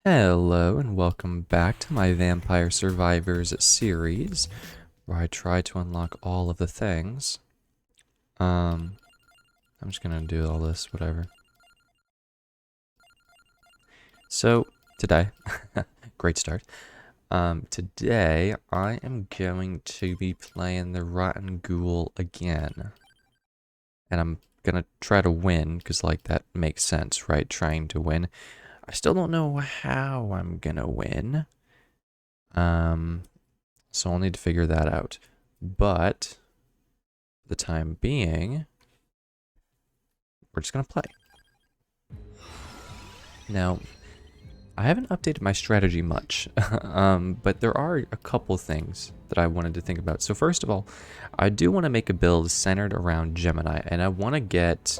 Hello and welcome back to my Vampire Survivors series, where I try to unlock all of the things. I'm just gonna do all this, whatever. So, today, great start. Today I am going to be playing the Rotten Ghoul again. And I'm gonna try to win, because like that makes sense, right? Trying to win. I still don't know how I'm gonna win. So I'll need to figure that out. But for the time being, we're just gonna play. Now, I haven't updated my strategy much, but there are a couple things that I wanted to think about. So first of all, I do want to make a build centered around Gemini, and I want to get,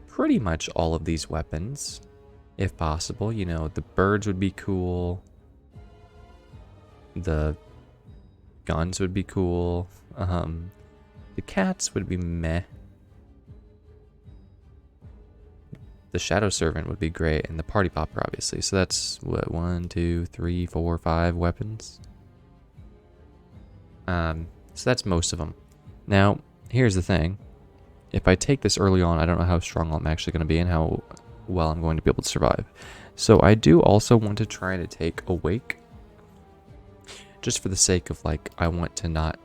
pretty much all of these weapons, if possible. You know, the birds would be cool. The guns would be cool. The cats would be meh. The Shadow Servant would be great, and the Party Popper, obviously. So that's, what, 1, 2, 3, 4, 5 weapons? So that's most of them. Now, here's the thing. If I take this early on, I don't know how strong I'm actually going to be and how well I'm going to be able to survive. So I do also want to try to take Awake. Just for the sake of, like, I want to not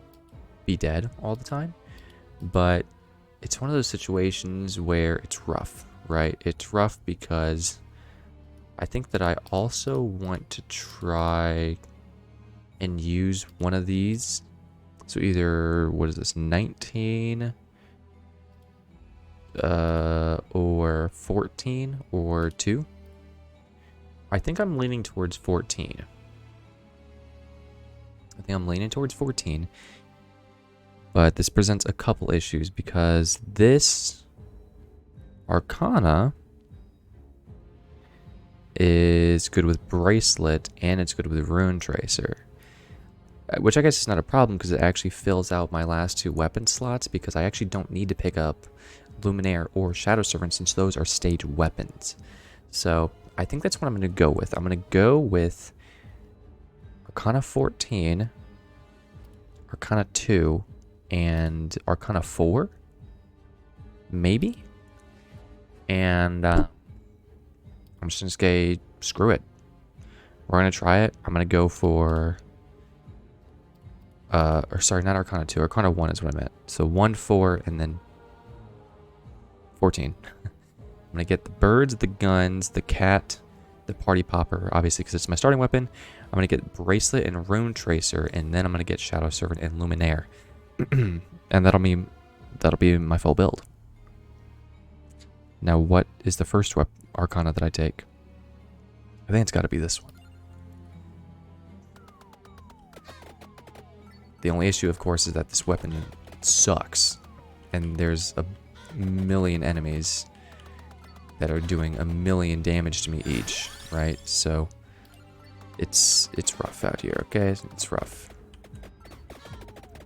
be dead all the time. But it's one of those situations where it's rough, right? It's rough because I think that I also want to try and use one of these. So either, what is this, 19 or 14 or 2. I think I'm leaning towards 14. I think I'm leaning towards 14. But this presents a couple issues because this Arcana is good with Bracelet and it's good with Rune Tracer. Which I guess is not a problem because it actually fills out my last 2 weapon slots because I actually don't need to pick up Luminaire or Shadow Servant since those are stage weapons. So I think that's what I'm going to go with. I'm going to go with Arcana 14, Arcana 2, and Arcana 4, maybe? And I'm just going to say, screw it. We're going to try it. I'm going to go for, or sorry, not Arcana 2, Arcana 1 is what I meant. So 1, 4, and then 14. I'm going to get the birds, the guns, the cat, the Party Popper, obviously because it's my starting weapon. I'm going to get Bracelet and Rune Tracer, and then I'm going to get Shadow Servant and Luminaire. And that'll be my full build. Now, what is the first Arcana that I take? I think it's got to be this one. The only issue, of course, is that this weapon sucks. And there's a million enemies that are doing a million damage to me each, right? So it's rough out here, okay? It's rough.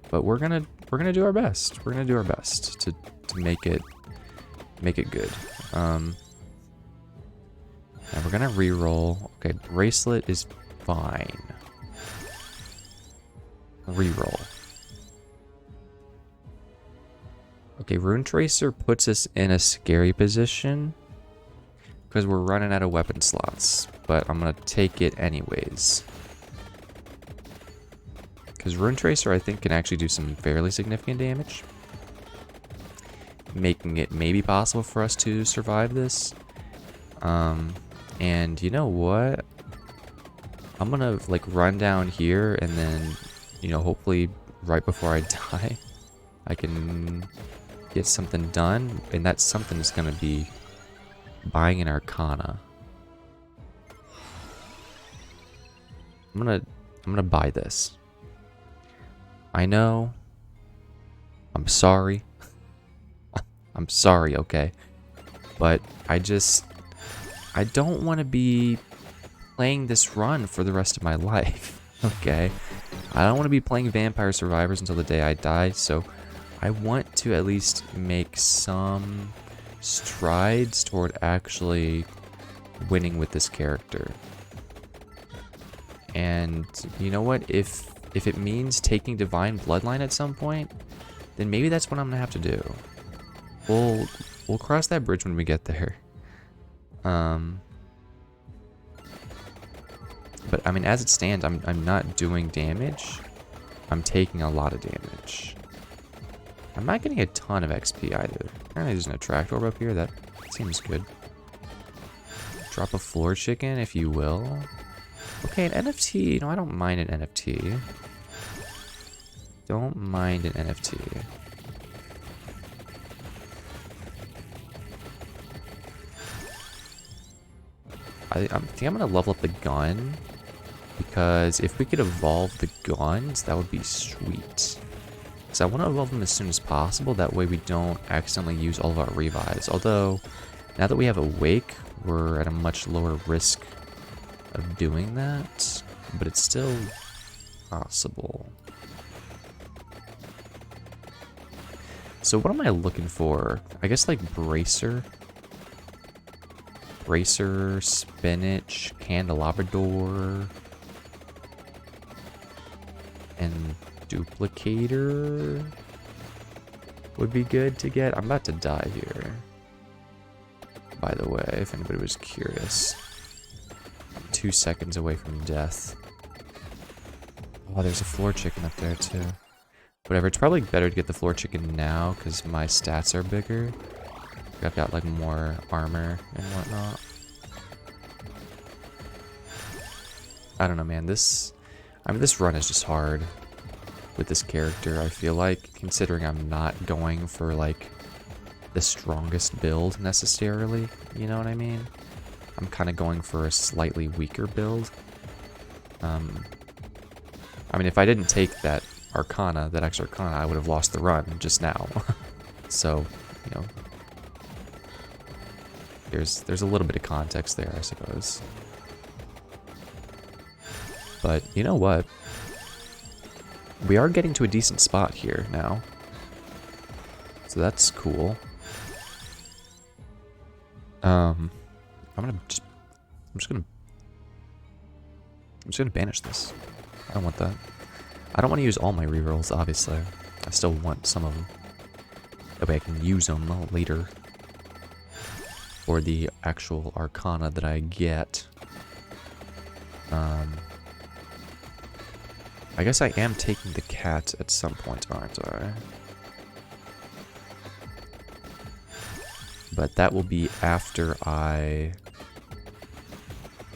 But we're gonna do our best. We're gonna do our best to make it good. And we're gonna re-roll. Okay, Bracelet is fine. Re-roll. Okay, Rune Tracer puts us in a scary position because we're running out of weapon slots, but I'm gonna take it anyways. Because Rune Tracer, I think, can actually do some fairly significant damage, making it maybe possible for us to survive this. And you know what? I'm gonna like run down here and then, you know, hopefully right before I die, I can get something done, and that something is gonna be buying an Arcana. I'm gonna buy this. I know. I'm sorry. I'm sorry, okay? But I don't want to be playing this run for the rest of my life, okay? I don't want to be playing Vampire Survivors until the day I die, so I want to at least make some strides toward actually winning with this character. And you know what? If it means taking Divine Bloodline at some point, then maybe that's what I'm gonna have to do. We'll cross that bridge when we get there. But I mean, as it stands, I'm not doing damage. I'm taking a lot of damage. I'm not getting a ton of XP either. Apparently there's an attract orb up here. That seems good. Drop a floor chicken, if you will. Okay, an NFT. No, I don't mind an NFT. Don't mind an NFT. I think I'm gonna level up the gun, because if we could evolve the guns, that would be sweet. Because I want to evolve them as soon as possible, that way we don't accidentally use all of our revives. Although, now that we have Awake, we're at a much lower risk of doing that, but it's still possible. So what am I looking for? I guess like Bracer, Spinach, Candelabrador, and Duplicator would be good to get. I'm about to die here, by the way, if anybody was curious. I'm 2 seconds away from death. Oh, there's a floor chicken up there too. Whatever, it's probably better to get the floor chicken now because my stats are bigger. I've got like more armor and whatnot. I don't know, man. This run is just hard with this character, I feel like, considering I'm not going for like the strongest build necessarily, you know what I mean? I'm kind of going for a slightly weaker build. I mean, if I didn't take that Arcana, that extra Arcana, I would have lost the run just now. So, you know, there's a little bit of context there, I suppose. But you know what? We are getting to a decent spot here now. So that's cool. I'm just gonna banish this. I don't want that. I don't want to use all my rerolls, obviously. I still want some of them. That way I can use them later. For the actual Arcana that I get. I guess I am taking the cat at some point, aren't I? But that will be after I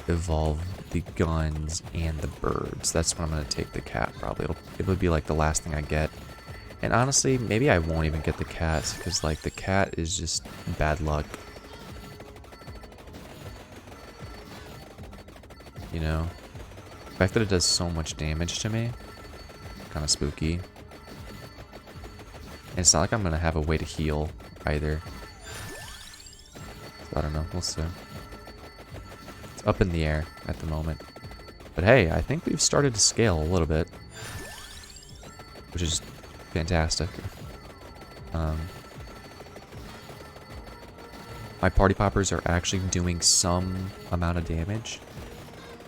evolve the guns and the birds. That's when I'm going to take the cat, probably. It would be like the last thing I get. And honestly, maybe I won't even get the cat, because like the cat is just bad luck. You know? The fact that it does so much damage to me, kind of spooky. And it's not like I'm going to have a way to heal either. So I don't know, we'll see. It's up in the air at the moment. But hey, I think we've started to scale a little bit. Which is fantastic. My party poppers are actually doing some amount of damage.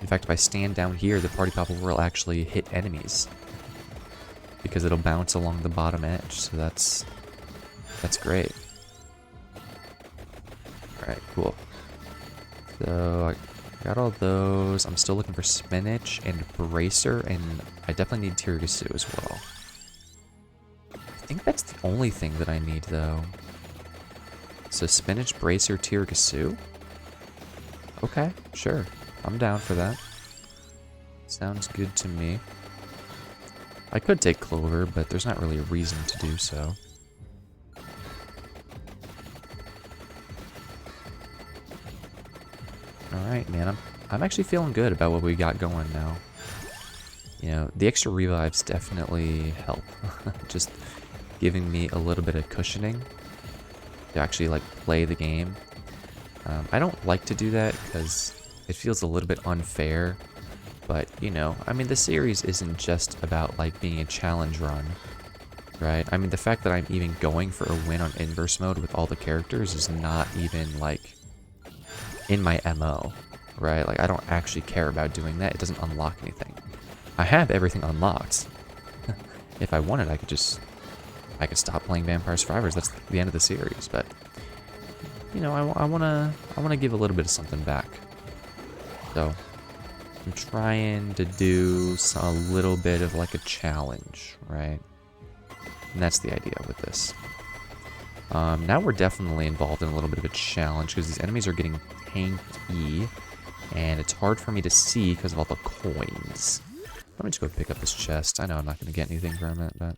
In fact, if I stand down here, the party popper will actually hit enemies. Because it'll bounce along the bottom edge, so that's great. Alright, cool. So, I got all those. I'm still looking for Spinach and Bracer, and I definitely need Tiramisu as well. I think that's the only thing that I need, though. So, Spinach, Bracer, Tiramisu? Okay, sure. I'm down for that. Sounds good to me. I could take Clover, but there's not really a reason to do so. Alright, man. I'm actually feeling good about what we got going now. You know, the extra revives definitely help. Just giving me a little bit of cushioning to actually, like, play the game. I don't like to do that because it feels a little bit unfair, but, you know, I mean, the series isn't just about, like, being a challenge run, right? I mean, the fact that I'm even going for a win on Inverse mode with all the characters is not even, like, in my MO, right? Like, I don't actually care about doing that. It doesn't unlock anything. I have everything unlocked. If I wanted, I could stop playing Vampire Survivors. That's the end of the series, but you know, I wanna give a little bit of something back. So I'm trying to do a little bit of like a challenge, right? And that's the idea with this. Now we're definitely involved in a little bit of a challenge because these enemies are getting tanky, and it's hard for me to see because of all the coins. Let me just go pick up this chest. I know I'm not going to get anything from it, but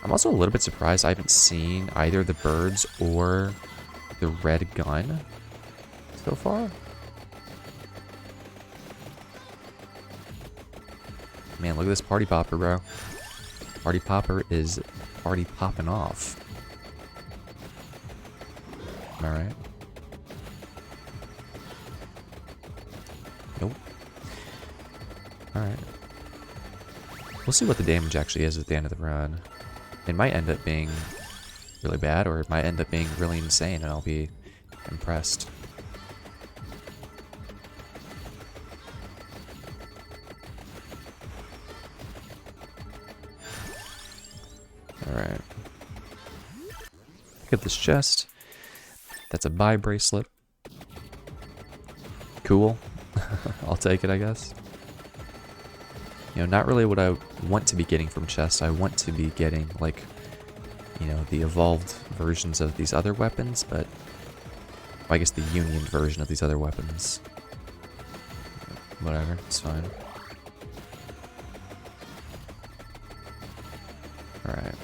I'm also a little bit surprised I haven't seen either the birds or the red gun so far. Man, look at this party popper, bro. Party popper is party popping off. Am I right? Nope. Alright. We'll see what the damage actually is at the end of the run. It might end up being really bad, or it might end up being really insane, and I'll be impressed. Alright. Pick up this chest. That's a buy bracelet. Cool. I'll take it, I guess. You know, not really what I want to be getting from chests. I want to be getting, like, you know, the evolved versions of these other weapons, but well, I guess the union version of these other weapons. Whatever, it's fine. Alright.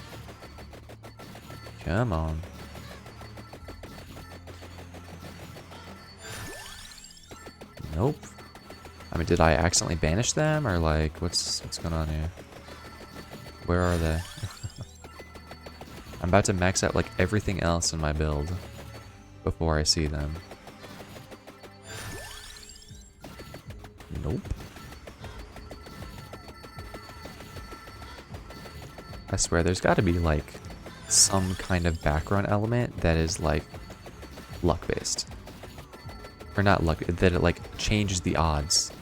Come on. Nope. I mean, did I accidentally banish them, or like, what's going on here? Where are they? I'm about to max out like everything else in my build before I see them. Nope. I swear, there's got to be like some kind of background element that is like luck based. Or not luck, that it like changes the odds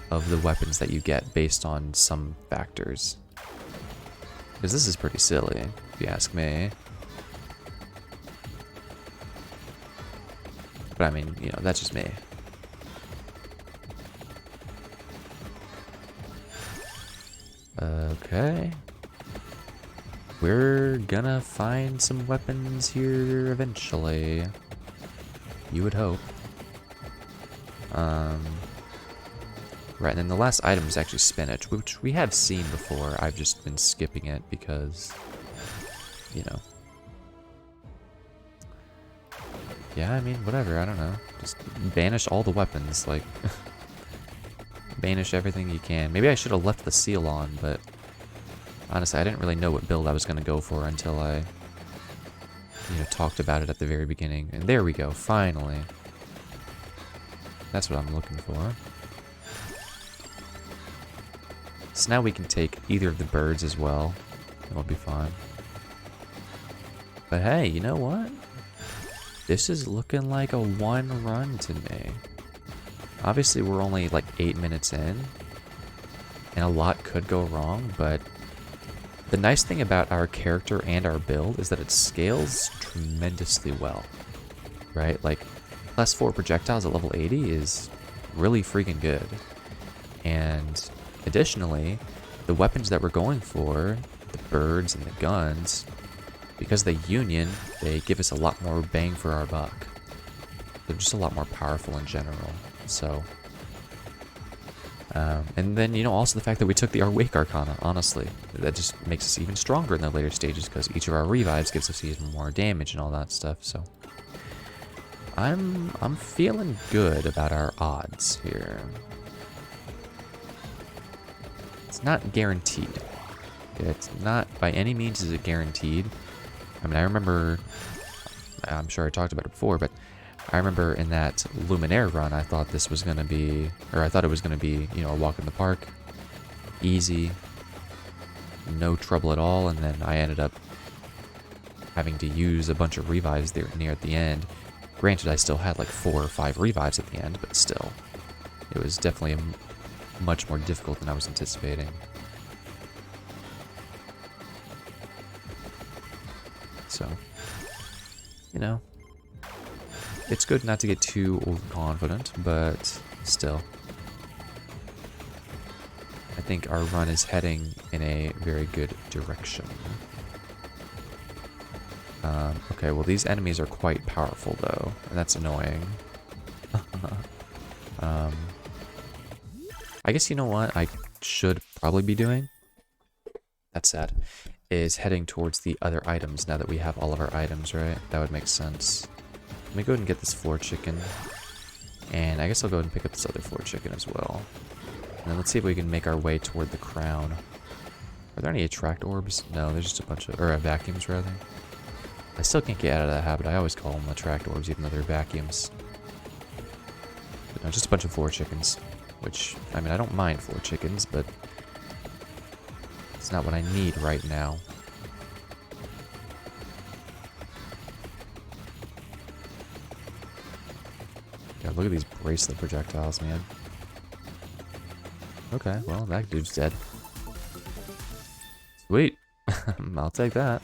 of the weapons that you get based on some factors. Because this is pretty silly, if you ask me. But I mean, you know, that's just me. Okay. We're gonna find some weapons here eventually. You would hope. Right, and then the last item is actually spinach, which we have seen before. I've just been skipping it because, you know. Yeah, I mean, whatever, I don't know. Just banish all the weapons, like, banish everything you can. Maybe I should have left the seal on, but honestly, I didn't really know what build I was going to go for until I, you know, talked about it at the very beginning. And there we go, finally. That's what I'm looking for. So now we can take either of the birds as well. It'll be fine. But hey, you know what? This is looking like a one run to me. Obviously, we're only like 8 minutes in, and a lot could go wrong, but the nice thing about our character and our build is that it scales tremendously well, right? Like, +4 projectiles at level 80 is really freaking good. And additionally, the weapons that we're going for, the birds and the guns, because they union, they give us a lot more bang for our buck. They're just a lot more powerful in general. So, and then, you know, also the fact that we took the Wake Arcana, honestly, that just makes us even stronger in the later stages because each of our revives gives us even more damage and all that stuff. So, I'm feeling good about our odds here. It's not guaranteed. It's not by any means is it guaranteed. I mean, I remember, I'm sure I talked about it before, but I remember in that Luminaire run, I thought this was going to be, or I thought it was going to be, you know, a walk in the park, easy, no trouble at all, and then I ended up having to use a bunch of revives there near at the end, Granted, I still had like 4 or 5 revives at the end, but still. It was definitely much more difficult than I was anticipating. So, you know, it's good not to get too overconfident, but still. I think our run is heading in a very good direction. Okay, well these enemies are quite powerful though, and that's annoying. I guess you know what I should probably be doing? That's sad. Is heading towards the other items now that we have all of our items, right? That would make sense. Let me go ahead and get this floor chicken. And I guess I'll go ahead and pick up this other floor chicken as well. And then let's see if we can make our way toward the crown. Are there any attract orbs? No, there's just a bunch of... or vacuums, rather. I still can't get out of that habit. I always call them attract orbs, even though they're vacuums. But no, just a bunch of floor chickens. Which, I mean, I don't mind floor chickens, but... it's not what I need right now. Yeah, look at these bracelet projectiles, man. Okay, well, that dude's dead. Sweet. I'll take that.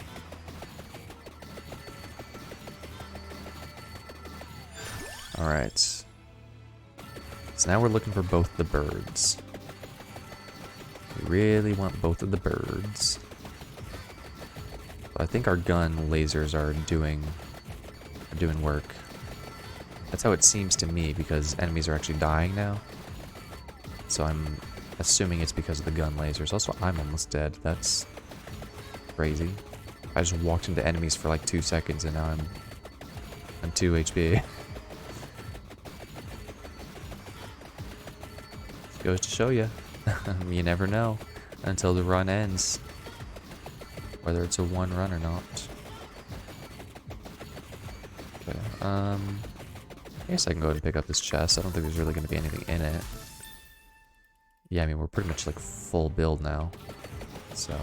Alright. So now we're looking for both the birds. We really want both of the birds. I think our gun lasers are doing work. That's how it seems to me, because enemies are actually dying now. So I'm assuming it's because of the gun lasers. Also, I'm almost dead. That's crazy. I just walked into enemies for like 2 seconds and now I'm 2 HP. Goes to show you. You never know until the run ends. Whether it's a one run or not. Okay, I guess I can go ahead and pick up this chest. I don't think there's really going to be anything in it. Yeah, I mean, we're pretty much like full build now. So.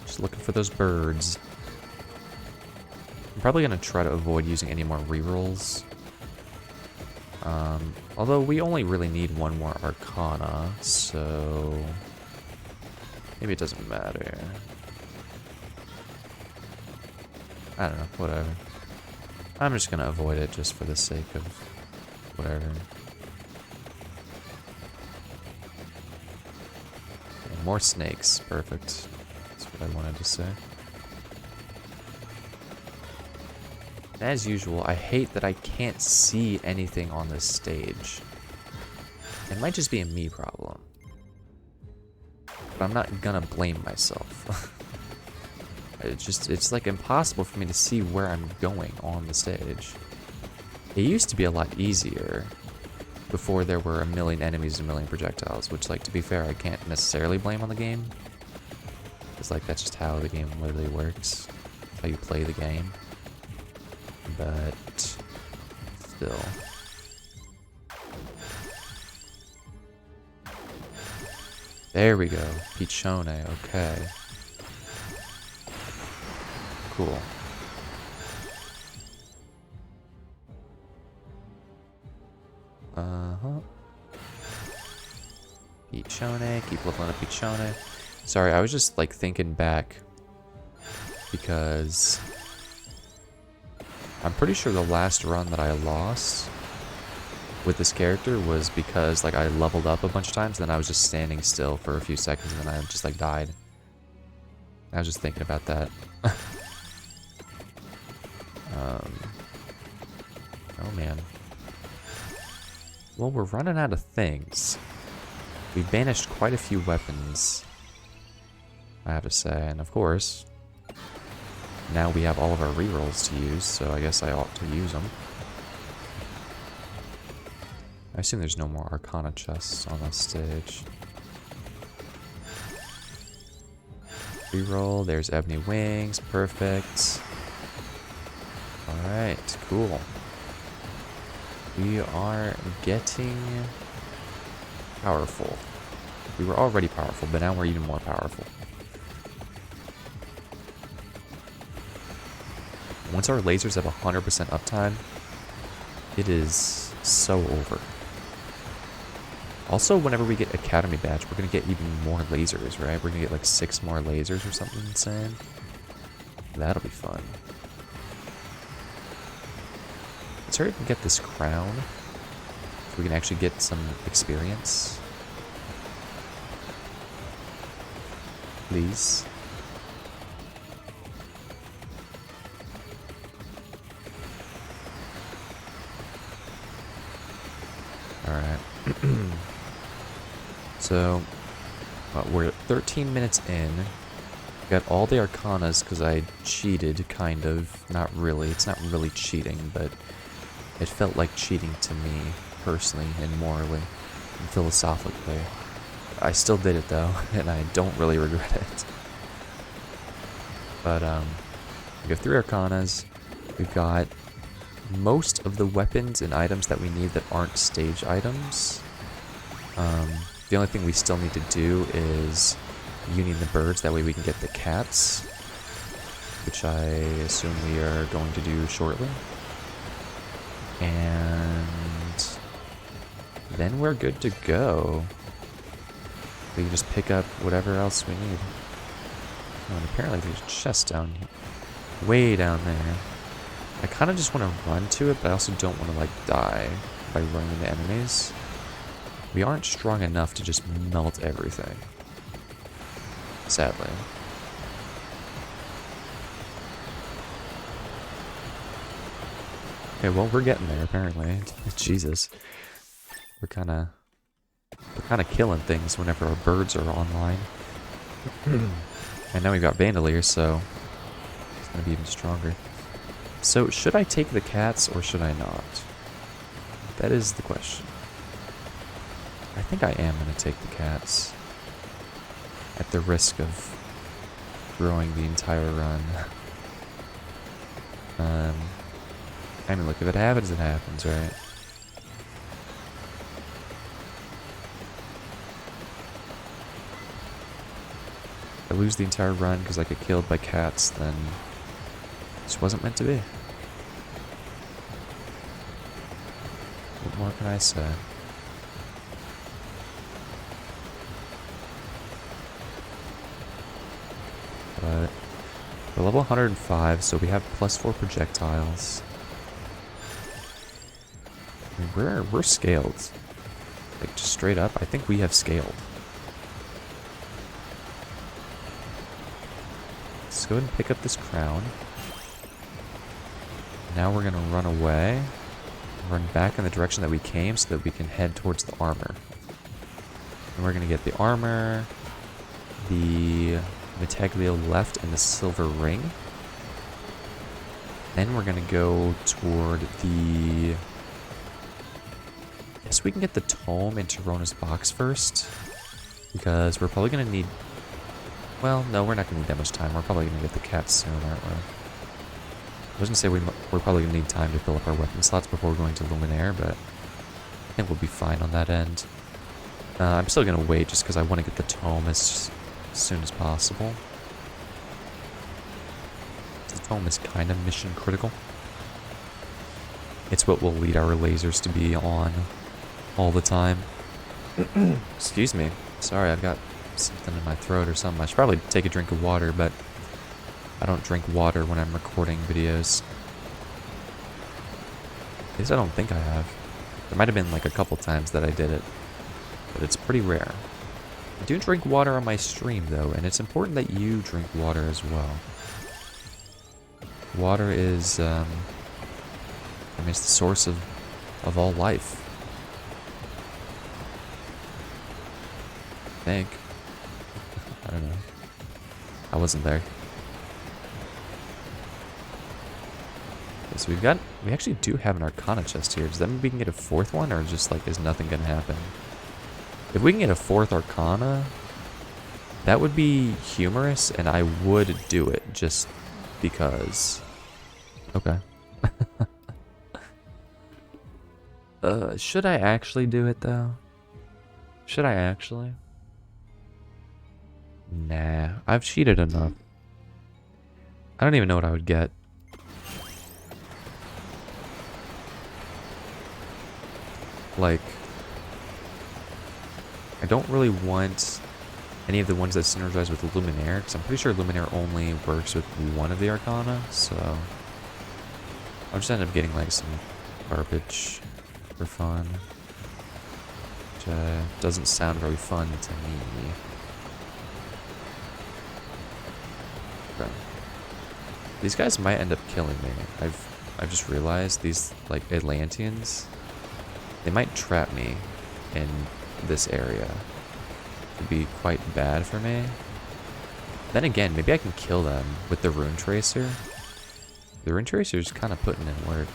Just looking for those birds. I'm probably going to try to avoid using any more rerolls. Although we only really need one more Arcana, so maybe it doesn't matter. I don't know, whatever. I'm just gonna avoid it just for the sake of whatever. Okay, more snakes, perfect. That's what I wanted to say. As usual, I hate that I can't see anything on this stage. It might just be a me problem. But I'm not gonna blame myself. It's like impossible for me to see where I'm going on the stage. It used to be a lot easier before there were a million enemies and a million projectiles, which, like, to be fair, I can't necessarily blame on the game. It's like, that's just how the game literally works. That's how you play the game. But still. There we go. Pichone, okay. Cool. Pichone, keep leveling up Pichone. Sorry, I was just like thinking back because I'm pretty sure the last run that I lost with this character was because like I leveled up a bunch of times, then I was just standing still for a few seconds and then I just like died. I was just thinking about that. Oh man. Well, we're running out of things. We banished quite a few weapons, I have to say, and of course, now we have all of our rerolls to use, so I guess I ought to use them. I assume there's no more Arcana chests on this stage. Reroll, there's Ebony Wings, perfect. Alright, cool. We are getting powerful. We were already powerful, but now we're even more powerful. Once our lasers have 100% uptime, it is so over. Also, whenever we get Academy Badge, we're going to get even more lasers, right? We're going to get like 6 more lasers or something insane. That'll be fun. Let's hurry up and get this crown, so we can actually get some experience. Please. Alright. So, we're 13 minutes in. Got all the Arcanas because I cheated, kind of. Not really. It's not really cheating, but it felt like cheating to me, personally and morally and philosophically. I still did it, though, and I don't really regret it. But, we have 3 Arcanas. We've got most of the weapons and items that we need that aren't stage items. The only thing we still need to do is union the birds, that way we can get the cats, which I assume we are going to do shortly. And then we're good to go. We can just pick up whatever else we need. Oh, and apparently there's a chest down here. Way down there. I kind of just want to run to it, but I also don't want to, like, die by running into enemies. We aren't strong enough to just melt everything. Sadly. Okay, well, we're getting there, apparently. Jesus. We're kind of killing things whenever our birds are online. And now we've got Vandalier, so it's going to be even stronger. So, should I take the cats or should I not? That is the question. I think I am going to take the cats. At the risk of growing the entire run. I mean, look, if it happens, right? If I lose the entire run because I get killed by cats, then this wasn't meant to be. What more can I say? But we're level 105, so we have +4 projectiles. I mean, we're scaled. Like, just straight up, I think we have scaled. Let's go ahead and pick up this crown. Now we're gonna run away. Run back in the direction that we came so that we can head towards the armor. And we're gonna get the armor, the Vitaglio left, and the silver ring. Then we're gonna go toward the... Guess we can get the tome in Tirona's box first, because we're probably gonna need... Well, no, we're not gonna need that much time. We're probably gonna get the cats soon, aren't we? I was gonna say we're probably gonna need time to fill up our weapon slots before we're going to Luminaire, but I think we'll be fine on that end. I'm still gonna wait just because I want to get the tome as soon as possible. The tome is kind of mission critical. It's what will lead our lasers to be on all the time. Excuse me. Sorry, I've got something in my throat or something. I should probably take a drink of water, but I don't drink water when I'm recording videos. At least I don't think I have. There might have been like a couple times that I did it, but it's pretty rare. I do drink water on my stream, though, and it's important that you drink water as well. Water is, I mean, it's the source of all life. I think. I don't know. I wasn't there. Okay, so we actually do have an Arcana chest here. Does that mean we can get a 4th one, or just like, is nothing gonna happen? If we can get a 4th Arcana, that would be humorous, and I would do it just because. Okay. Should I actually do it, though? Should I actually? Nah, I've cheated enough. I don't even know what I would get. like, I don't really want any of the ones that synergize with Luminaire, because I'm pretty sure Luminaire only works with one of the Arcana, so I'll just end up getting like some garbage for fun, which doesn't sound very fun to me. Okay. These guys might end up killing me. I've just realized these like Atlanteans, they might trap me in this area. Could be quite bad for me. Then again, maybe I can kill them with the Rune Tracer. The Rune Tracer is kind of putting in work.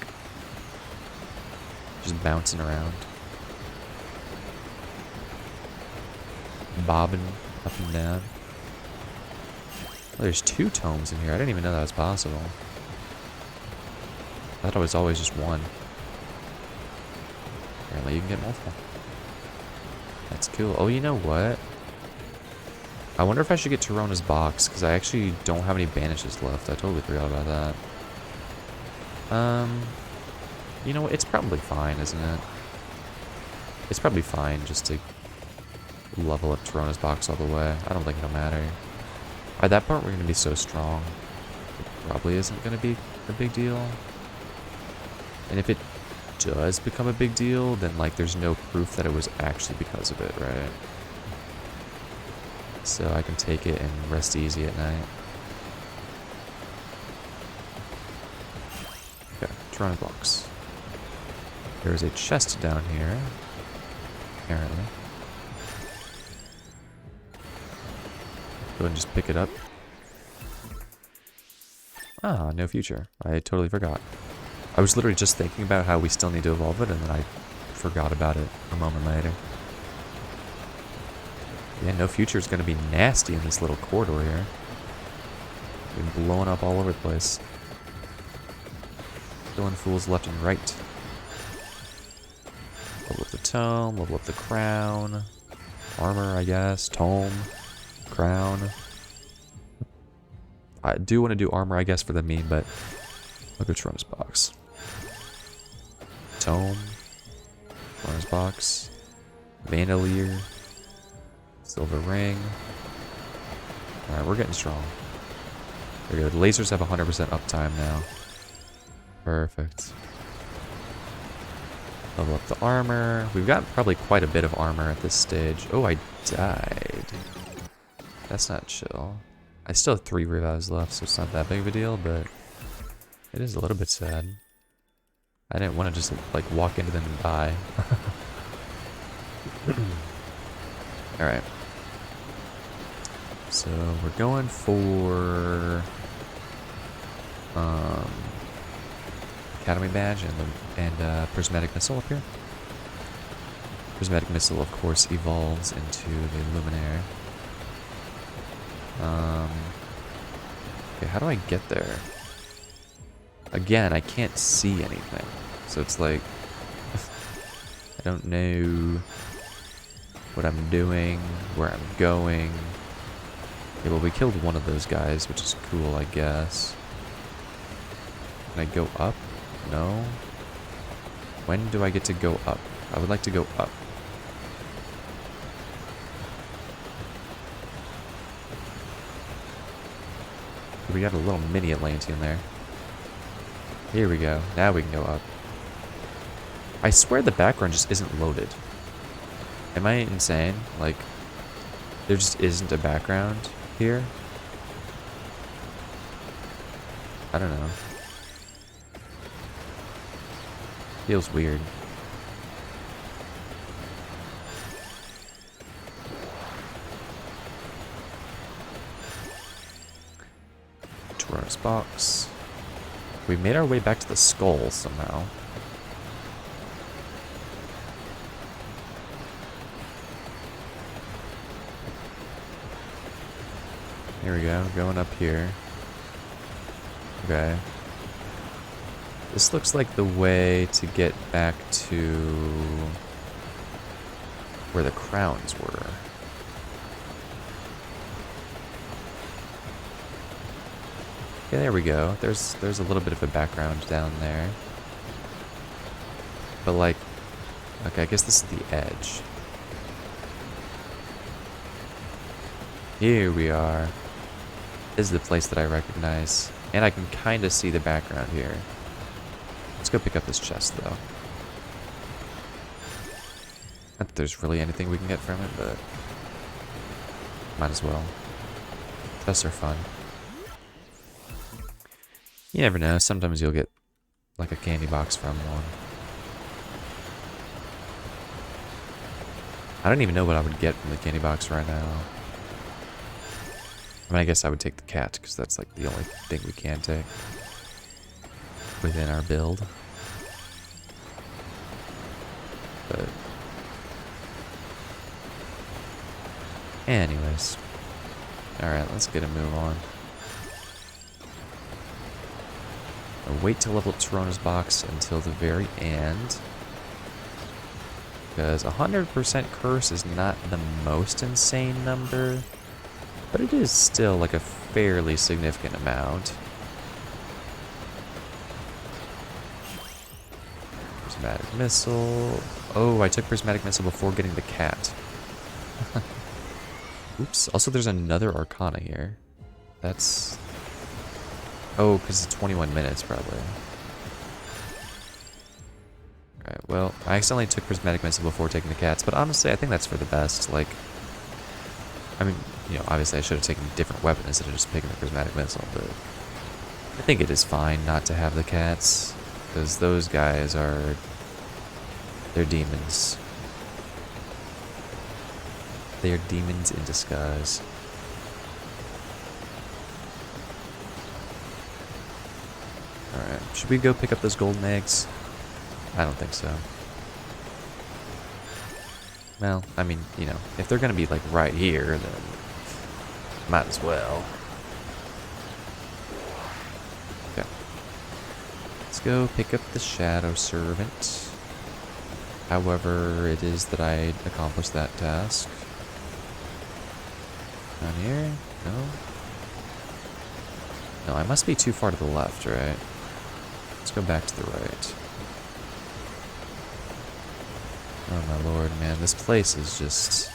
Just bouncing around. Bobbing up and down. Oh, there's 2 tomes in here. I didn't even know that was possible. I thought it was always just one. Apparently you can get multiple. That's cool. Oh, you know what? I wonder if I should get Tirona's box, because I actually don't have any banishes left. I totally forgot about that. You know what? It's probably fine, isn't it? It's probably fine just to level up Tirona's box all the way. I don't think it'll matter. At that point, we're going to be so strong. It probably isn't going to be a big deal. And if it does become a big deal, then like there's no proof that it was actually because of it, right? So I can take it and rest easy at night. Okay, Toronto box. There's a chest down here, apparently. Go ahead and just pick it up. Ah, no future. I totally forgot. I was literally just thinking about how we still need to evolve it, and then I forgot about it a moment later. Yeah, no future is going to be nasty in this little corridor here. Been blowing up all over the place. Killing fools left and right. Level up the tome, level up the crown. Armor, I guess. Tome. Crown. I do want to do armor, I guess, for the meme, but I'll go Tirona's box. Tome. Tirona's box. Vandalier. Silver ring. Alright, we're getting strong. Very good. Lasers have 100% uptime now. Perfect. Level up the armor. We've got probably quite a bit of armor at this stage. Oh, I died. That's not chill. I still have 3 revives left, so it's not that big of a deal, but it is a little bit sad. I didn't want to just like walk into them and die. Alright. So we're going for Academy Badge and Prismatic Missile up here. Prismatic Missile, of course, evolves into the Luminaire. Okay, how do I get there? Again, I can't see anything, so it's like I don't know what I'm doing, where I'm going. Okay, well, we killed one of those guys, which is cool, I guess. Can I go up? No. When do I get to go up? I would like to go up. We got a little mini Atlantean there. Here we go. Now we can go up. I swear the background just isn't loaded. Am I insane? Like, there just isn't a background here? I don't know. Feels weird. Tirona's box. We made our way back to the skull somehow. Here we go, going up here. Okay. This looks like the way to get back to where the crowns were. Okay, there we go. There's a little bit of a background down there. But like, Okay, I guess this is the edge. Here we are. This is the place that I recognize. And I can kind of see the background here. Let's go pick up this chest, though. Not that there's really anything we can get from it, but might as well. Chests are fun. You never know. Sometimes you'll get like a candy box from one. I don't even know what I would get from the candy box right now. I mean, I guess I would take the cat, because that's like the only thing we can take within our build. But anyways. Alright, let's get a move on. I'll wait to level up Torona's box until the very end. Because 100% curse is not the most insane number, but it is still like a fairly significant amount. Prismatic missile. Oh, I took prismatic missile before getting the cat. Oops. Also, there's another arcana here. That's... Oh, because it's 21 minutes, probably. Alright, well, I accidentally took prismatic missile before taking the cats, but honestly, I think that's for the best. Like, I mean, you know, obviously I should have taken a different weapon instead of just picking the prismatic missile, but I think it is fine not to have the cats, because those guys are... they're demons. They are demons in disguise. Alright, should we go pick up those golden eggs? I don't think so. Well, I mean, you know, if they're gonna be like right here, then might as well. Okay. Let's go pick up the Shadow Servant. However it is that I accomplished that task. Down here? No? No, I must be too far to the left, right? Let's go back to the right. Oh my lord, man, this place is just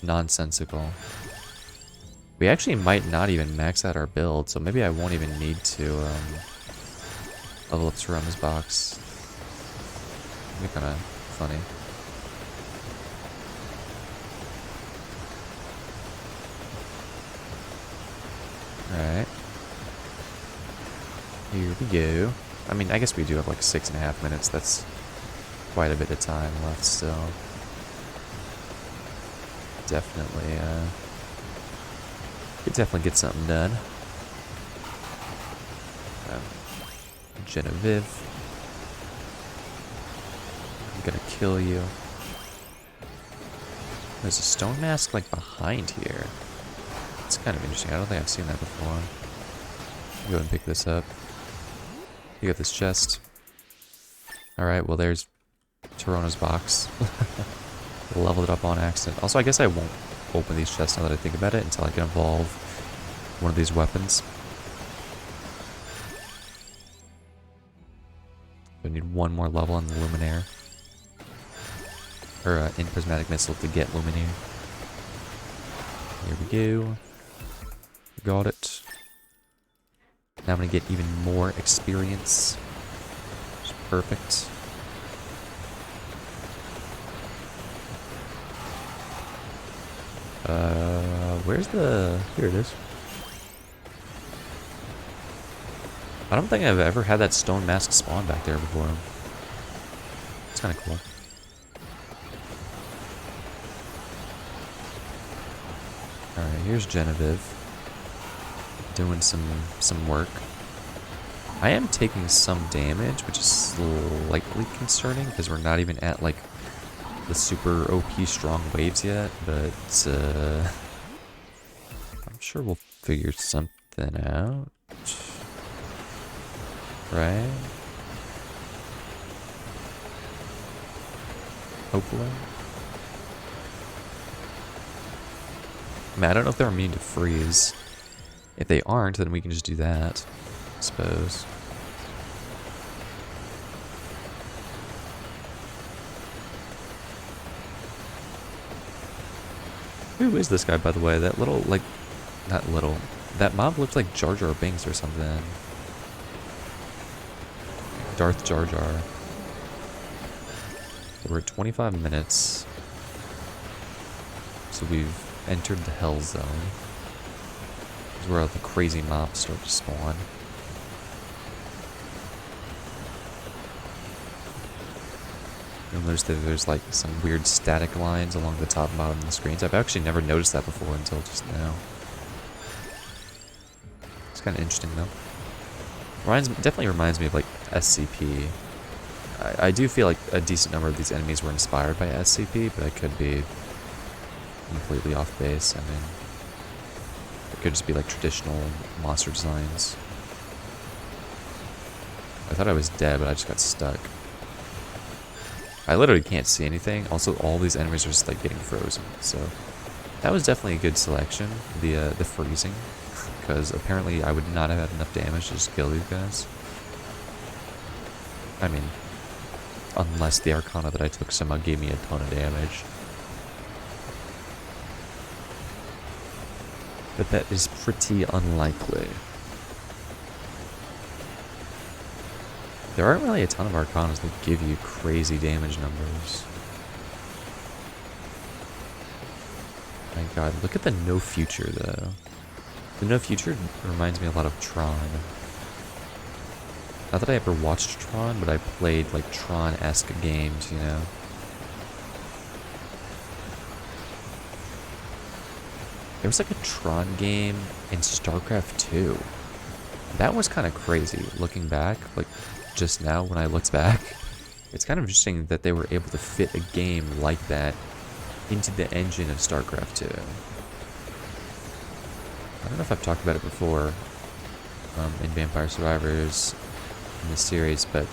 nonsensical. We actually might not even max out our build, so maybe I won't even need to level up Torona's box. That'd be kinda funny. Alright. Here we go. I mean, I guess we do have like 6.5 minutes. That's quite a bit of time left still. Definitely, could definitely get something done. Genevieve. I'm gonna kill you. There's a stone mask like behind here. It's kind of interesting. I don't think I've seen that before. Go ahead and pick this up. You got this chest. Alright, well there's Torona's box. Leveled it up on accident. Also, I guess I won't open these chests now that I think about it until I can evolve one of these weapons. I need one more level on the Luminaire. Or in Prismatic Missile to get Luminaire. Here we go. Got it. Now I'm going to get even more experience. Which is perfect. Where's the... Here it is. I don't think I've ever had that stone mask spawn back there before. It's kind of cool. Alright, here's Genevieve. Doing some work. I am taking some damage, which is slightly concerning, because we're not even at, like, the super OP strong waves yet, but, I'm sure we'll figure something out. Right? Hopefully. I mean, I don't know if they're immune to freeze. If they aren't, then we can just do that, I suppose. Who is this guy, by the way? That little, like, not little. That mob looks like Jar Jar Binks or something. Darth Jar Jar. So we're at 25 minutes. So we've entered the Hell Zone. This is where all the crazy mobs start to spawn. You'll notice that there's like some weird static lines along the top and bottom of the screens. I've actually never noticed that before until just now. It's kind of interesting though. Definitely reminds me of like SCP. I do feel like a decent number of these enemies were inspired by SCP, but I could be completely off base. I mean, it could just be like traditional monster designs. I thought I was dead, but I just got stuck. I literally can't see anything. Also, all these enemies are just like getting frozen. So that was definitely a good selection. The freezing, because apparently I would not have had enough damage to just kill these guys. I mean, unless the Arcana that I took somehow gave me a ton of damage. But that is pretty unlikely. There aren't really a ton of Arcanas that give you crazy damage numbers. My god, look at the no future though. The no future reminds me a lot of Tron. Not that I ever watched Tron, but I played like Tron-esque games, you know. There was like a Tron game in StarCraft 2. That was kind of crazy looking back, like just now when I looked back. It's kind of interesting that they were able to fit a game like that into the engine of StarCraft 2. I don't know if I've talked about it before in Vampire Survivors in this series, but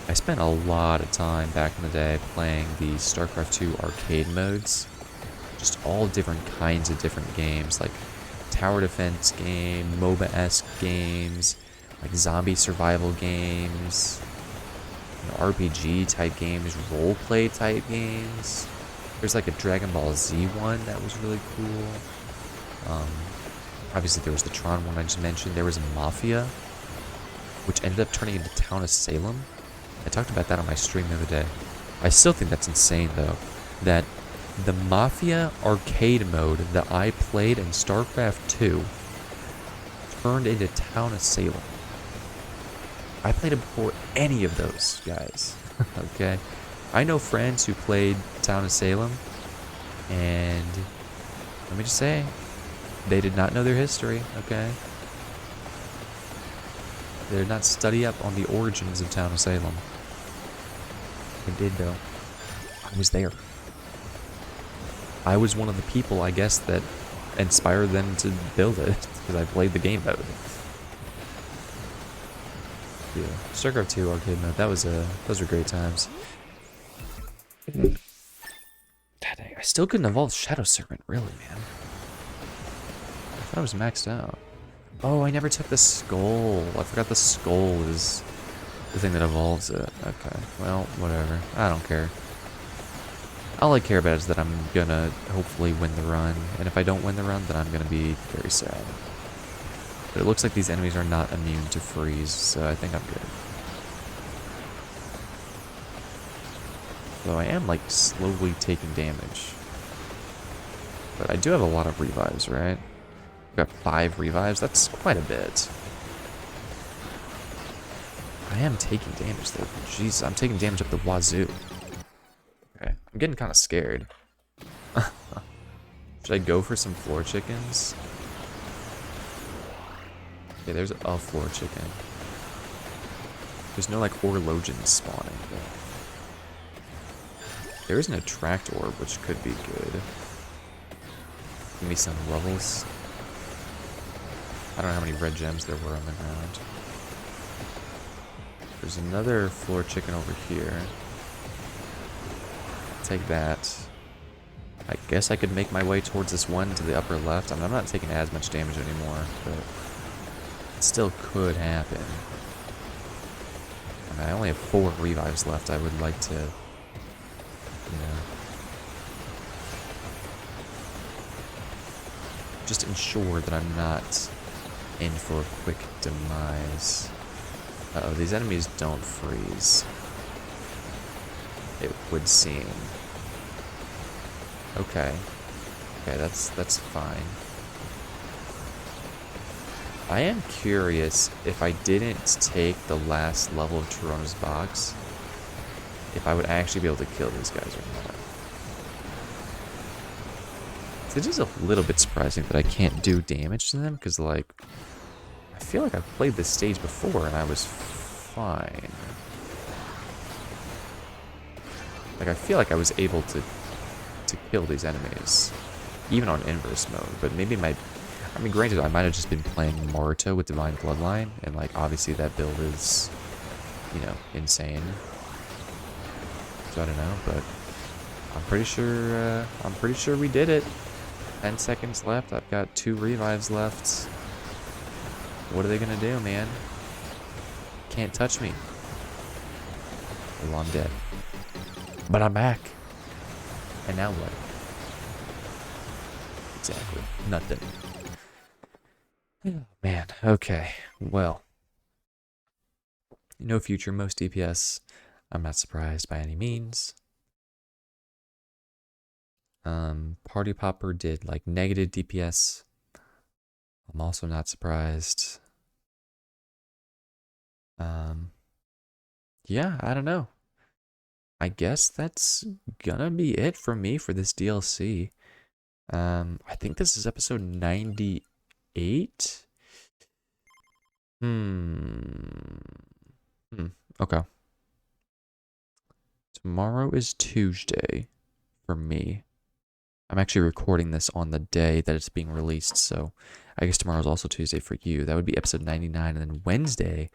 I spent a lot of time back in the day playing the StarCraft 2 arcade modes. Just all different kinds of different games, like tower defense game, MOBA-esque games, like zombie survival games, you know, RPG type games, role-play type games. There's like a Dragon Ball Z one that was really cool. Obviously there was the Tron one I just mentioned. There was Mafia, which ended up turning into Town of Salem. I talked about that on my stream the other day. I still think that's insane though, that the Mafia arcade mode that I played in StarCraft 2 turned into Town of Salem. I played it before any of those guys. Okay? I know friends who played Town of Salem, and let me just say, they did not know their history, okay? They did not study up on the origins of Town of Salem. They did though. I was there. I was one of the people, I guess, that inspired them to build it, because I played the game mode. Yeah, StarCraft 2 arcade mode, those were great times. God dang, I still couldn't evolve Shadow Serpent, really, man. I thought I was maxed out. Oh, I never took the skull. I forgot the skull is the thing that evolves it. Okay, well, whatever. I don't care. All I care about is that I'm gonna hopefully win the run, and if I don't win the run, then I'm gonna be very sad. But it looks like these enemies are not immune to freeze, so I think I'm good. Though I am, like, slowly taking damage. But I do have a lot of revives, right? I've got 5 revives, that's quite a bit. I am taking damage, though. Jeez, I'm taking damage up the wazoo. Okay, I'm getting kind of scared. Should I go for some floor chickens? Okay, there's a floor chicken. There's no, like, Orlogians spawning, though. There is an attract orb, which could be good. Give me some levels. I don't know how many red gems there were on the ground. There's another floor chicken over here. Take that. I guess I could make my way towards this one to the upper left. I mean, I'm not taking as much damage anymore, but it still could happen. I mean, I only have 4 revives left. I would like to, you know, just ensure that I'm not in for a quick demise. Uh-oh, these enemies don't freeze. It would seem. Okay. Okay, that's fine. I am curious if I didn't take the last level of Torona's box, if I would actually be able to kill these guys or not. It is a little bit surprising that I can't do damage to them, because, like, I feel like I've played this stage before and I was fine. Like, I feel like I was able to kill these enemies, even on inverse mode, but maybe I mean, granted, I might have just been playing Maruto with Divine Bloodline, and, like, obviously that build is, you know, insane. So I don't know, but I'm pretty sure we did it. 10 seconds left. I've got 2 revives left. What are they gonna do, man? Can't touch me. Well, I'm dead. But I'm back. And now what? Exactly. Nothing. Oh, man. Okay. Well. No future, most DPS. I'm not surprised by any means. Party Popper did like negative DPS. I'm also not surprised. Yeah, I don't know. I guess that's gonna be it for me for this DLC. I think this is episode 98. Okay. Tomorrow is Tuesday for me. I'm actually recording this on the day that it's being released, so I guess tomorrow's also Tuesday for you. That would be episode 99, and then Wednesday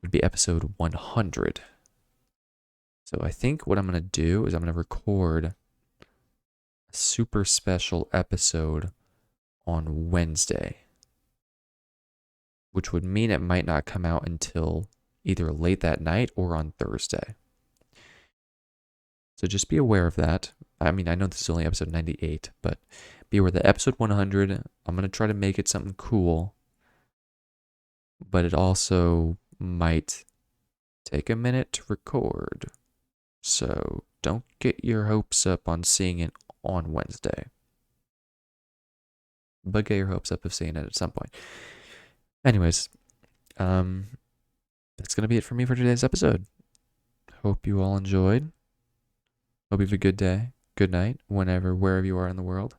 would be episode 100. So I think what I'm going to do is I'm going to record a super special episode on Wednesday, which would mean it might not come out until either late that night or on Thursday. So just be aware of that. I mean, I know this is only episode 98, but be aware that episode 100, I'm going to try to make it something cool, but it also might take a minute to record. So don't get your hopes up on seeing it on Wednesday, but get your hopes up of seeing it at some point. Anyways, that's going to be it for me for today's episode. Hope you all enjoyed. Hope you have a good day, good night, wherever you are in the world.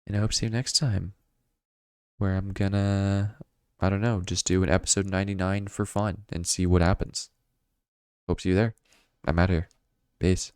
And I hope to see you next time, where I'm gonna, I don't know, just do an episode 99 for fun and see what happens. Hope to see you there. I'm out of here. Peace.